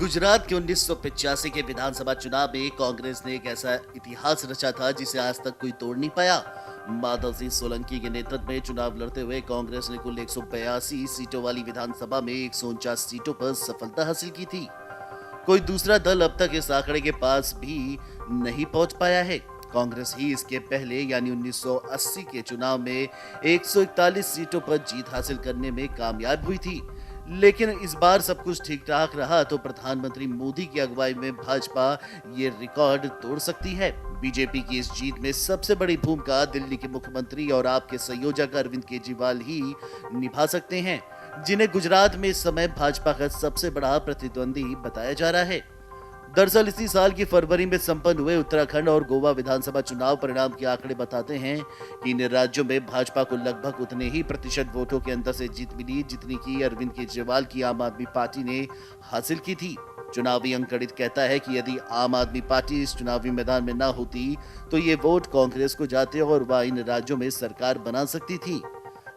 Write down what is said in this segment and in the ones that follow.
गुजरात के 1985 के विधानसभा चुनाव में कांग्रेस ने एक ऐसा इतिहास रचा था जिसे आज तक कोई तोड़ नहीं पाया। माधव सिंह सोलंकी के नेतृत्व में चुनाव लड़ते हुए कांग्रेस ने कुल 182 सीटों वाली विधानसभा में 149 सीटों पर सफलता हासिल की थी। कोई दूसरा दल अब तक इस आंकड़े के पास भी नहीं पहुंच पाया है। कांग्रेस ही इसके पहले यानी 1980 के चुनाव में 141 सीटों पर जीत हासिल करने में कामयाब हुई थी। लेकिन इस बार सब कुछ ठीक ठाक रहा तो प्रधानमंत्री मोदी की अगुवाई में भाजपा ये रिकॉर्ड तोड़ सकती है। बीजेपी की इस जीत में सबसे बड़ी भूमिका दिल्ली के मुख्यमंत्री और आपके संयोजक अरविंद केजरीवाल ही निभा सकते हैं, जिन्हें गुजरात में इस समय भाजपा का सबसे बड़ा प्रतिद्वंदी बताया जा रहा है। दरअसल इसी साल की फरवरी में संपन्न हुए उत्तराखंड और गोवा विधानसभा चुनाव परिणाम के आंकड़े बताते हैं कि इन राज्यों में भाजपा को लगभग उतने ही प्रतिशत वोटों के अंतर से जीत मिली जितनी की अरविंद केजरीवाल की आम आदमी पार्टी ने हासिल की थी। चुनावी अंकगणित कहता है कि यदि आम आदमी पार्टी इस चुनावी मैदान में न होती तो ये वोट कांग्रेस को जाते और वह इन राज्यों में सरकार बना सकती थी।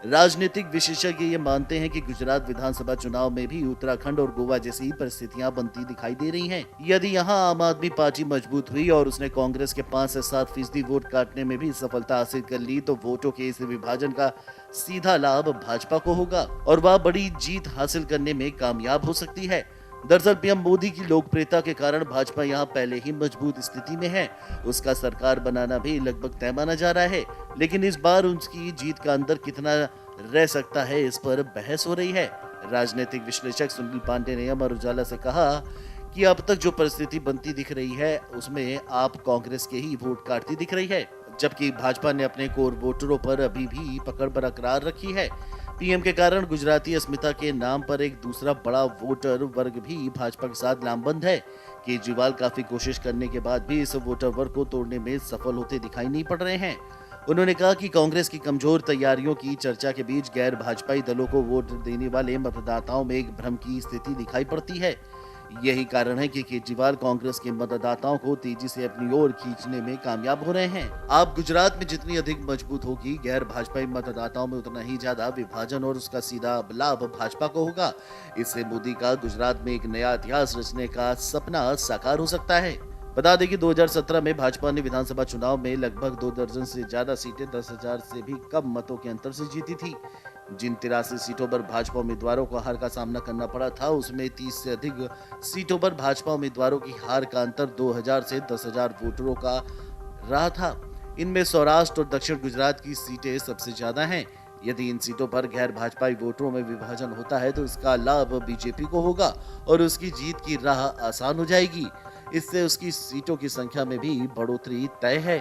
राजनीतिक विशेषज्ञ ये मानते हैं कि गुजरात विधानसभा चुनाव में भी उत्तराखंड और गोवा जैसी परिस्थितियां बनती दिखाई दे रही हैं। यदि यहां आम आदमी पार्टी मजबूत हुई और उसने कांग्रेस के 5 से 7% वोट काटने में भी सफलता हासिल कर ली तो वोटों के इस विभाजन का सीधा लाभ भाजपा को होगा और वह बड़ी जीत हासिल करने में कामयाब हो सकती है। दरअसल पीएम मोदी की लोकप्रियता के कारण भाजपा यहां पहले ही मजबूत स्थिति में है। उसका सरकार बनाना भी लगभग तय माना जा रहा है, लेकिन इस बार उसकी जीत का अंदर कितना रह सकता है इस पर बहस हो रही है। राजनीतिक विश्लेषक सुनील पांडे ने अमर उजाला से कहा कि अब तक जो परिस्थिति बनती दिख रही है उसमें आप कांग्रेस के ही वोट काटती दिख रही है, जबकि भाजपा ने अपने कोर वोटरों पर अभी भी पकड़ बरकरार रखी है। पीएम के कारण गुजराती अस्मिता के नाम पर एक दूसरा बड़ा वोटर वर्ग भी भाजपा के साथ लामबंद है। केजरीवाल काफी कोशिश करने के बाद भी इस वोटर वर्ग को तोड़ने में सफल होते दिखाई नहीं पड़ रहे हैं। उन्होंने कहा कि कांग्रेस की कमजोर तैयारियों की चर्चा के बीच गैर भाजपाई दलों को वोट देने वाले मतदाताओं में एक भ्रम की स्थिति दिखाई पड़ती है। यही कारण है कि केजरीवाल कांग्रेस के मतदाताओं को तेजी से अपनी ओर खींचने में कामयाब हो रहे हैं। आप गुजरात में जितनी अधिक मजबूत होगी गैर भाजपाई मतदाताओं में उतना ही ज्यादा विभाजन और उसका सीधा लाभ भाजपा को होगा। इससे मोदी का गुजरात में एक नया इतिहास रचने का सपना साकार हो सकता है। बता दें कि 2017 में भाजपा ने विधानसभा चुनाव में लगभग 2 दर्जन से ज्यादा सीटें 10,000 से भी कम मतों के अंतर से जीती थी। जिन 83 सीटों पर भाजपा उम्मीदवारों को हार का सामना करना पड़ा था उसमें 30 से अधिक सीटों पर भाजपा उम्मीदवारों की हार का अंतर 2,000 से 10,000 वोटरों का रहा था। इनमें सौराष्ट्र और दक्षिण गुजरात की सीटें सबसे ज्यादा हैं। यदि इन सीटों पर गैर भाजपाई वोटरों में विभाजन होता है तो इसका लाभ बीजेपी को होगा और उसकी जीत की राह आसान हो जाएगी। इससे उसकी सीटों की संख्या में भी बढ़ोतरी तय है।